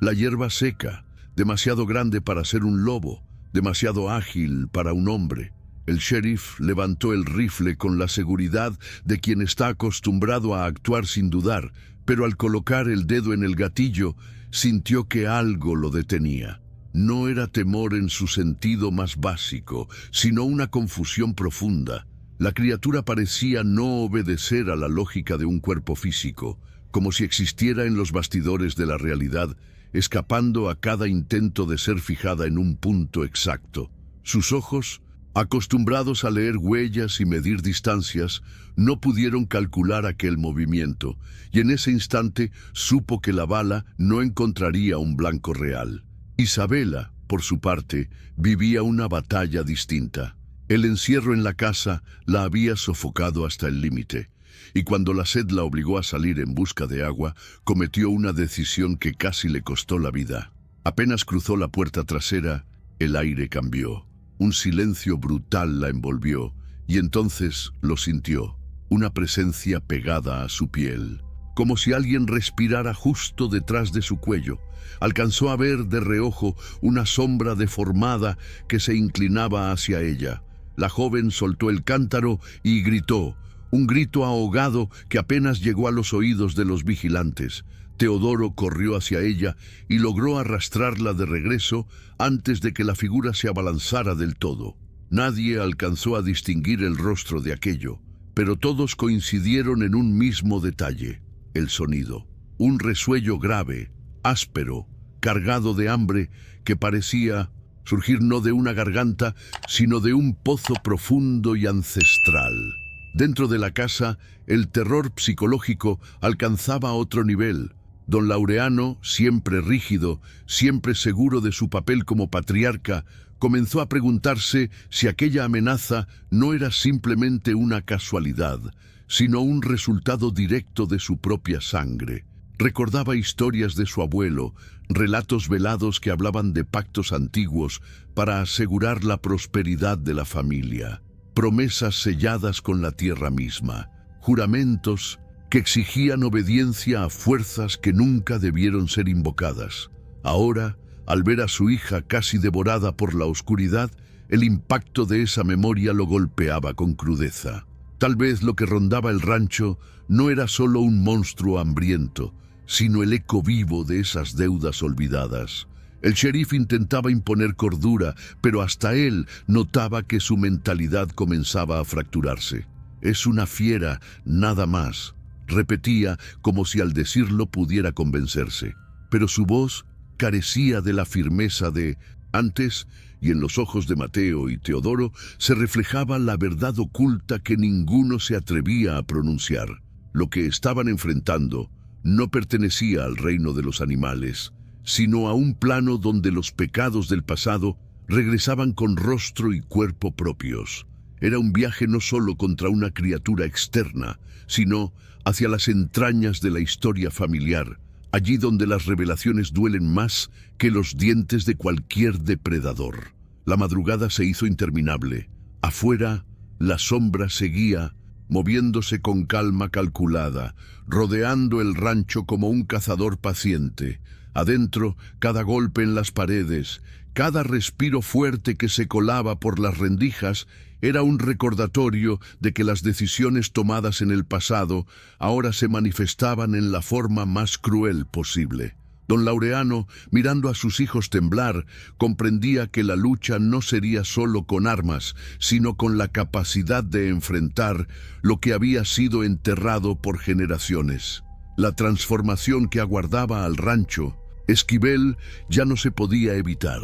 la hierba seca, demasiado grande para ser un lobo, demasiado ágil para un hombre. El sheriff levantó el rifle con la seguridad de quien está acostumbrado a actuar sin dudar, pero al colocar el dedo en el gatillo, sintió que algo lo detenía. No era temor en su sentido más básico, sino una confusión profunda. La criatura parecía no obedecer a la lógica de un cuerpo físico, como si existiera en los bastidores de la realidad, escapando a cada intento de ser fijada en un punto exacto. Sus ojos, acostumbrados a leer huellas y medir distancias, no pudieron calcular aquel movimiento, y en ese instante supo que la bala no encontraría un blanco real. Isabela, por su parte, vivía una batalla distinta. El encierro en la casa la había sofocado hasta el límite, y cuando la sed la obligó a salir en busca de agua, cometió una decisión que casi le costó la vida. Apenas cruzó la puerta trasera, el aire cambió. Un silencio brutal la envolvió, y entonces lo sintió, una presencia pegada a su piel, como si alguien respirara justo detrás de su cuello. Alcanzó a ver de reojo una sombra deformada que se inclinaba hacia ella. La joven soltó el cántaro y gritó, un grito ahogado que apenas llegó a los oídos de los vigilantes. Teodoro corrió hacia ella y logró arrastrarla de regreso antes de que la figura se abalanzara del todo. Nadie alcanzó a distinguir el rostro de aquello, pero todos coincidieron en un mismo detalle: el sonido. Un resuello grave, áspero, cargado de hambre, que parecía surgir no de una garganta, sino de un pozo profundo y ancestral. Dentro de la casa, el terror psicológico alcanzaba otro nivel. Don Laureano, siempre rígido, siempre seguro de su papel como patriarca, comenzó a preguntarse si aquella amenaza no era simplemente una casualidad, sino un resultado directo de su propia sangre. Recordaba historias de su abuelo, relatos velados que hablaban de pactos antiguos para asegurar la prosperidad de la familia, promesas selladas con la tierra misma, juramentos que exigían obediencia a fuerzas que nunca debieron ser invocadas. Ahora, al ver a su hija casi devorada por la oscuridad, el impacto de esa memoria lo golpeaba con crudeza. Tal vez lo que rondaba el rancho no era solo un monstruo hambriento, sino el eco vivo de esas deudas olvidadas. El sheriff intentaba imponer cordura, pero hasta él notaba que su mentalidad comenzaba a fracturarse. «Es una fiera, nada más», repetía como si al decirlo pudiera convencerse. Pero su voz carecía de la firmeza de antes, y en los ojos de Mateo y Teodoro se reflejaba la verdad oculta que ninguno se atrevía a pronunciar. Lo que estaban enfrentando no pertenecía al reino de los animales, sino a un plano donde los pecados del pasado regresaban con rostro y cuerpo propios. Era un viaje no solo contra una criatura externa, sino hacia las entrañas de la historia familiar, allí donde las revelaciones duelen más que los dientes de cualquier depredador. La madrugada se hizo interminable. Afuera, la sombra seguía, moviéndose con calma calculada, rodeando el rancho como un cazador paciente. Adentro, cada golpe en las paredes, Cada respiro fuerte que se colaba por las rendijas era un recordatorio de que las decisiones tomadas en el pasado ahora se manifestaban en la forma más cruel posible. Don Laureano, mirando a sus hijos temblar, comprendía que la lucha no sería solo con armas, sino con la capacidad de enfrentar lo que había sido enterrado por generaciones. La transformación que aguardaba al rancho Esquivel ya no se podía evitar.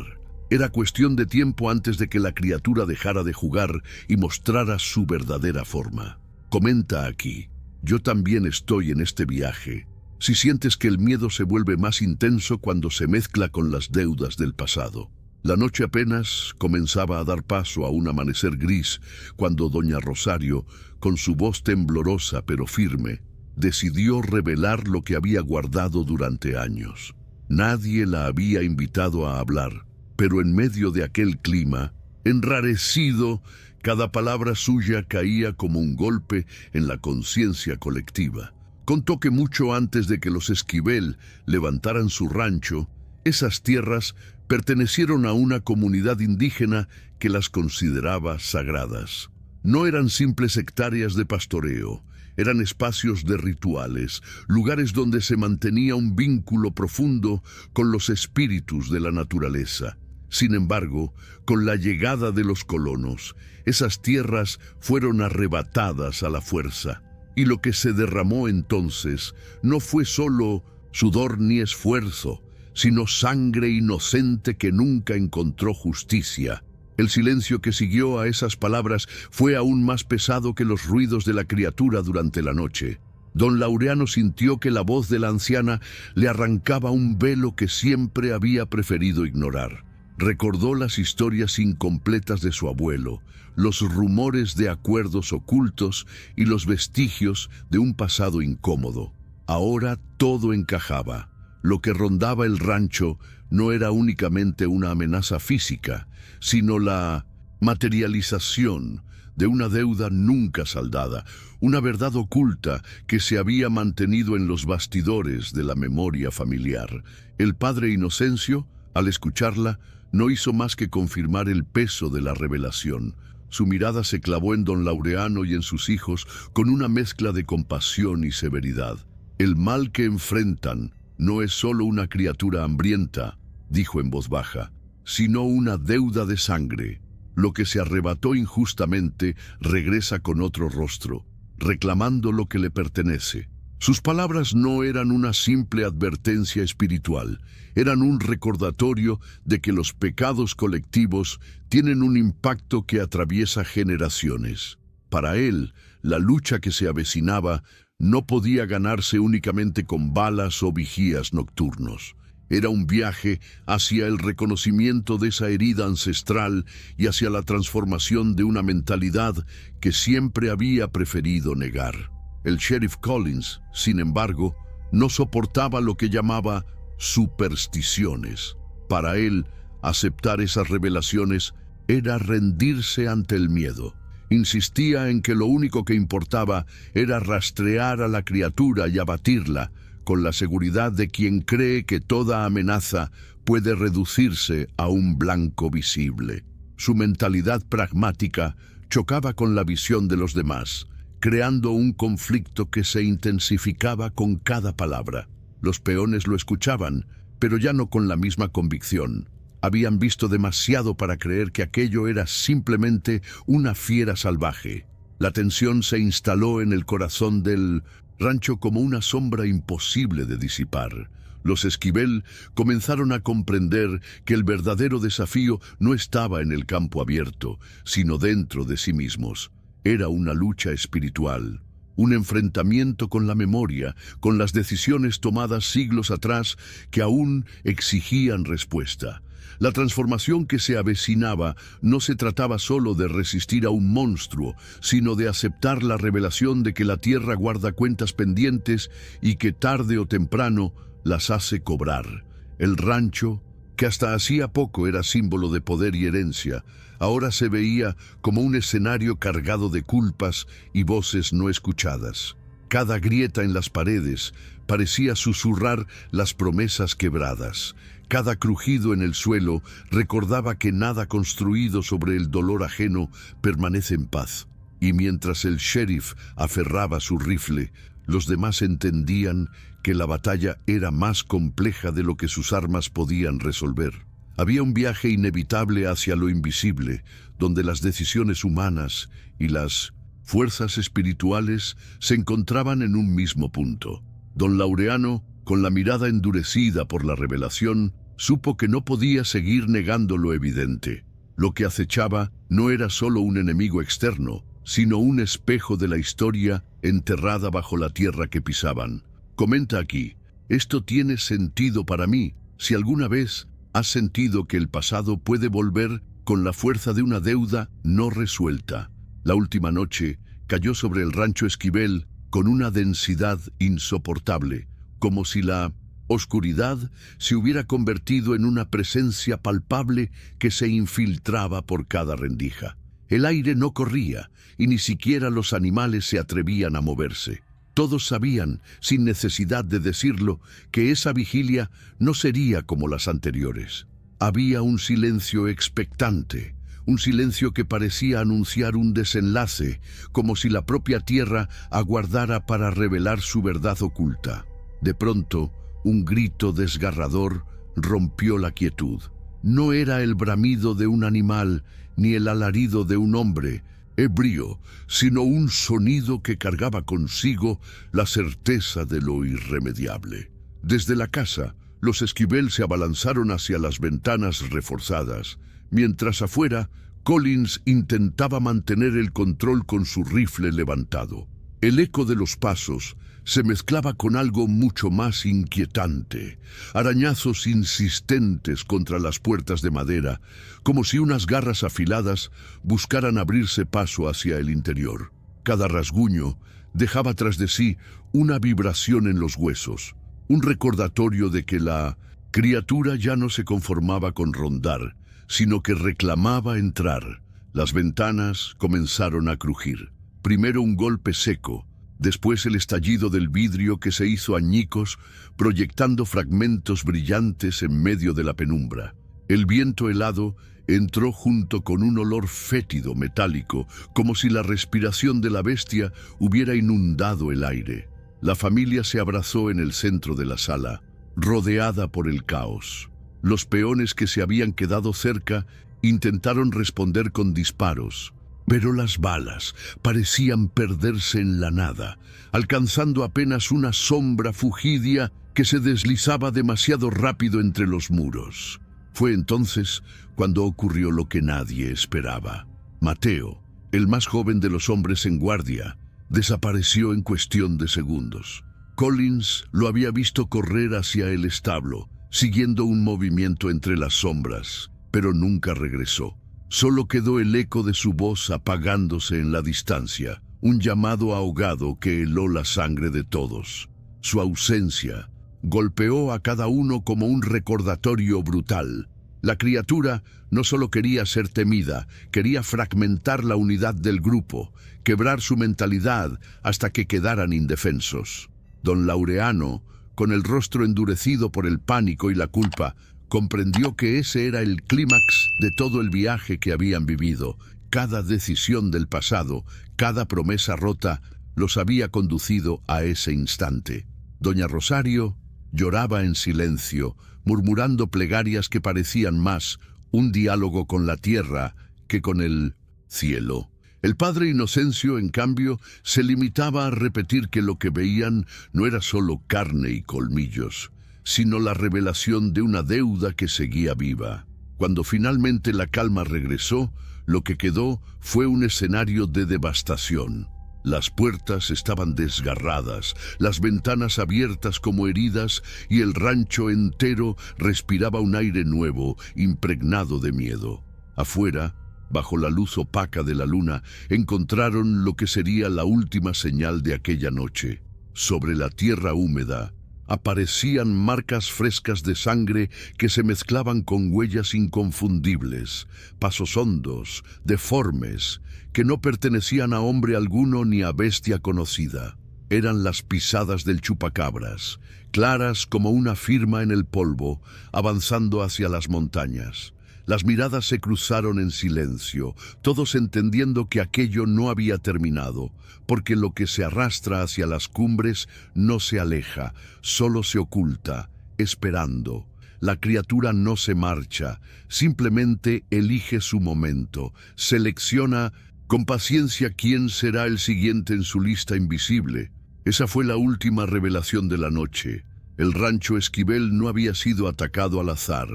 Era cuestión de tiempo antes de que la criatura dejara de jugar y mostrara su verdadera forma. Comenta aquí: yo también estoy en este viaje. Si sientes que el miedo se vuelve más intenso cuando se mezcla con las deudas del pasado. La noche apenas comenzaba a dar paso a un amanecer gris cuando doña Rosario, con su voz temblorosa pero firme, decidió revelar lo que había guardado durante años. Nadie la había invitado a hablar, pero en medio de aquel clima, enrarecido, cada palabra suya caía como un golpe en la conciencia colectiva. Contó que mucho antes de que los Esquivel levantaran su rancho, esas tierras pertenecieron a una comunidad indígena que las consideraba sagradas. No eran simples hectáreas de pastoreo, eran espacios de rituales, lugares donde se mantenía un vínculo profundo con los espíritus de la naturaleza. Sin embargo, con la llegada de los colonos, esas tierras fueron arrebatadas a la fuerza. Y lo que se derramó entonces no fue solo sudor ni esfuerzo, sino sangre inocente que nunca encontró justicia. El silencio que siguió a esas palabras fue aún más pesado que los ruidos de la criatura durante la noche. Don Laureano sintió que la voz de la anciana le arrancaba un velo que siempre había preferido ignorar. Recordó las historias incompletas de su abuelo, los rumores de acuerdos ocultos y los vestigios de un pasado incómodo. Ahora todo encajaba. Lo que rondaba el rancho no era únicamente una amenaza física, sino la materialización de una deuda nunca saldada, una verdad oculta que se había mantenido en los bastidores de la memoria familiar. El padre Inocencio, al escucharla, no hizo más que confirmar el peso de la revelación. Su mirada se clavó en don Laureano y en sus hijos con una mezcla de compasión y severidad. El mal que enfrentan no es solo una criatura hambrienta, dijo en voz baja, sino una deuda de sangre. Lo que se arrebató injustamente regresa con otro rostro, reclamando lo que le pertenece. Sus palabras no eran una simple advertencia espiritual, eran un recordatorio de que los pecados colectivos tienen un impacto que atraviesa generaciones. Para él, la lucha que se avecinaba no podía ganarse únicamente con balas o vigías nocturnos. Era un viaje hacia el reconocimiento de esa herida ancestral y hacia la transformación de una mentalidad que siempre había preferido negar. El sheriff Collins, sin embargo, no soportaba lo que llamaba supersticiones. Para él, aceptar esas revelaciones era rendirse ante el miedo. Insistía en que lo único que importaba era rastrear a la criatura y abatirla, con la seguridad de quien cree que toda amenaza puede reducirse a un blanco visible. Su mentalidad pragmática chocaba con la visión de los demás, creando un conflicto que se intensificaba con cada palabra. Los peones lo escuchaban, pero ya no con la misma convicción. Habían visto demasiado para creer que aquello era simplemente una fiera salvaje. La tensión se instaló en el corazón del rancho como una sombra imposible de disipar. Los Esquivel comenzaron a comprender que el verdadero desafío no estaba en el campo abierto, sino dentro de sí mismos. Era una lucha espiritual, un enfrentamiento con la memoria, con las decisiones tomadas siglos atrás que aún exigían respuesta. La transformación que se avecinaba no se trataba solo de resistir a un monstruo, sino de aceptar la revelación de que la tierra guarda cuentas pendientes y que tarde o temprano las hace cobrar. El rancho, que hasta hacía poco era símbolo de poder y herencia, ahora se veía como un escenario cargado de culpas y voces no escuchadas. Cada grieta en las paredes parecía susurrar las promesas quebradas. Cada crujido en el suelo recordaba que nada construido sobre el dolor ajeno permanece en paz. Y mientras el sheriff aferraba su rifle, los demás entendían que la batalla era más compleja de lo que sus armas podían resolver. Había un viaje inevitable hacia lo invisible, donde las decisiones humanas y las fuerzas espirituales se encontraban en un mismo punto. Don Laureano, con la mirada endurecida por la revelación, supo que no podía seguir negando lo evidente. Lo que acechaba no era solo un enemigo externo, sino un espejo de la historia enterrada bajo la tierra que pisaban. Comenta aquí: esto tiene sentido para mí. Si alguna vez has sentido que el pasado puede volver con la fuerza de una deuda no resuelta. La última noche cayó sobre el rancho Esquivel con una densidad insoportable, como si la oscuridad se hubiera convertido en una presencia palpable que se infiltraba por cada rendija. El aire no corría y ni siquiera los animales se atrevían a moverse. Todos sabían, sin necesidad de decirlo, que esa vigilia no sería como las anteriores. Había un silencio expectante, un silencio que parecía anunciar un desenlace, como si la propia tierra aguardara para revelar su verdad oculta. De pronto, un grito desgarrador rompió la quietud. No era el bramido de un animal, ni el alarido de un hombre ebrio, sino un sonido que cargaba consigo la certeza de lo irremediable. Desde la casa, los Esquivel se abalanzaron hacia las ventanas reforzadas, mientras afuera, Collins intentaba mantener el control con su rifle levantado. El eco de los pasos se mezclaba con algo mucho más inquietante, arañazos insistentes contra las puertas de madera, como si unas garras afiladas buscaran abrirse paso hacia el interior. Cada rasguño dejaba tras de sí una vibración en los huesos, un recordatorio de que la criatura ya no se conformaba con rondar, sino que reclamaba entrar. Las ventanas comenzaron a crujir. Primero un golpe seco, después el estallido del vidrio que se hizo añicos, proyectando fragmentos brillantes en medio de la penumbra. El viento helado entró junto con un olor fétido metálico, como si la respiración de la bestia hubiera inundado el aire. La familia se abrazó en el centro de la sala, rodeada por el caos. Los peones que se habían quedado cerca intentaron responder con disparos, pero las balas parecían perderse en la nada, alcanzando apenas una sombra fugidia que se deslizaba demasiado rápido entre los muros. Fue entonces cuando ocurrió lo que nadie esperaba. Mateo, el más joven de los hombres en guardia, desapareció en cuestión de segundos. Collins lo había visto correr hacia el establo, siguiendo un movimiento entre las sombras, pero nunca regresó. Solo quedó el eco de su voz apagándose en la distancia, un llamado ahogado que heló la sangre de todos. Su ausencia golpeó a cada uno como un recordatorio brutal. La criatura no solo quería ser temida, quería fragmentar la unidad del grupo, quebrar su mentalidad hasta que quedaran indefensos. Don Laureano, con el rostro endurecido por el pánico y la culpa, comprendió que ese era el clímax de todo el viaje que habían vivido. Cada decisión del pasado, cada promesa rota, los había conducido a ese instante. Doña Rosario lloraba en silencio, murmurando plegarias que parecían más un diálogo con la tierra que con el cielo. El padre Inocencio, en cambio, se limitaba a repetir que lo que veían no era solo carne y colmillos, sino la revelación de una deuda que seguía viva. Cuando finalmente la calma regresó, lo que quedó fue un escenario de devastación. Las puertas estaban desgarradas, las ventanas abiertas como heridas y el rancho entero respiraba un aire nuevo, impregnado de miedo. Afuera, bajo la luz opaca de la luna, encontraron lo que sería la última señal de aquella noche. Sobre la tierra húmeda aparecían marcas frescas de sangre que se mezclaban con huellas inconfundibles, pasos hondos, deformes, que no pertenecían a hombre alguno ni a bestia conocida. eran las pisadas del chupacabras, claras como una firma en el polvo, avanzando hacia las montañas. Las miradas se cruzaron en silencio, todos entendiendo que aquello no había terminado, porque lo que se arrastra hacia las cumbres no se aleja, solo se oculta, esperando. La criatura no se marcha, simplemente elige su momento, selecciona con paciencia quién será el siguiente en su lista invisible. Esa fue la última revelación de la noche. El rancho Esquivel no había sido atacado al azar,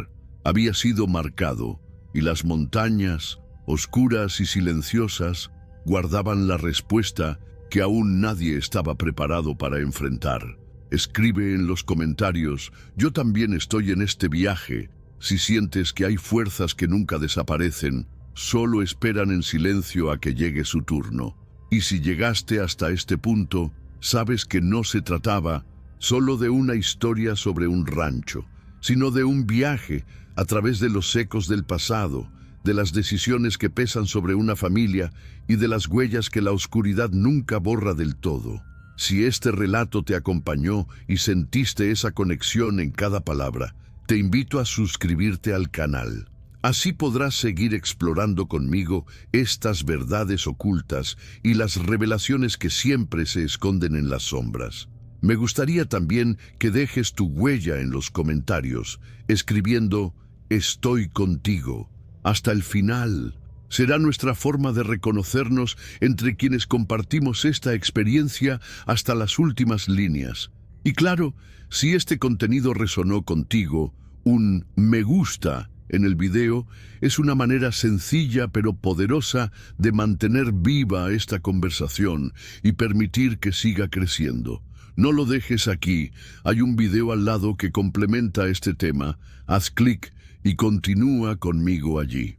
había sido marcado, y las montañas, oscuras y silenciosas, guardaban la respuesta que aún nadie estaba preparado para enfrentar. Escribe en los comentarios: yo también estoy en este viaje. Si sientes que hay fuerzas que nunca desaparecen, solo esperan en silencio a que llegue su turno. Y si llegaste hasta este punto, sabes que no se trataba solo de una historia sobre un rancho, sino de un viaje a través de los ecos del pasado, de las decisiones que pesan sobre una familia y de las huellas que la oscuridad nunca borra del todo. Si este relato te acompañó y sentiste esa conexión en cada palabra, te invito a suscribirte al canal. Así podrás seguir explorando conmigo estas verdades ocultas y las revelaciones que siempre se esconden en las sombras. Me gustaría también que dejes tu huella en los comentarios, escribiendo: estoy contigo, hasta el final. Será nuestra forma de reconocernos entre quienes compartimos esta experiencia hasta las últimas líneas. Y claro, si este contenido resonó contigo, un me gusta en el video es una manera sencilla pero poderosa de mantener viva esta conversación y permitir que siga creciendo. No lo dejes aquí, hay un video al lado que complementa este tema. Haz clic y continúa conmigo allí.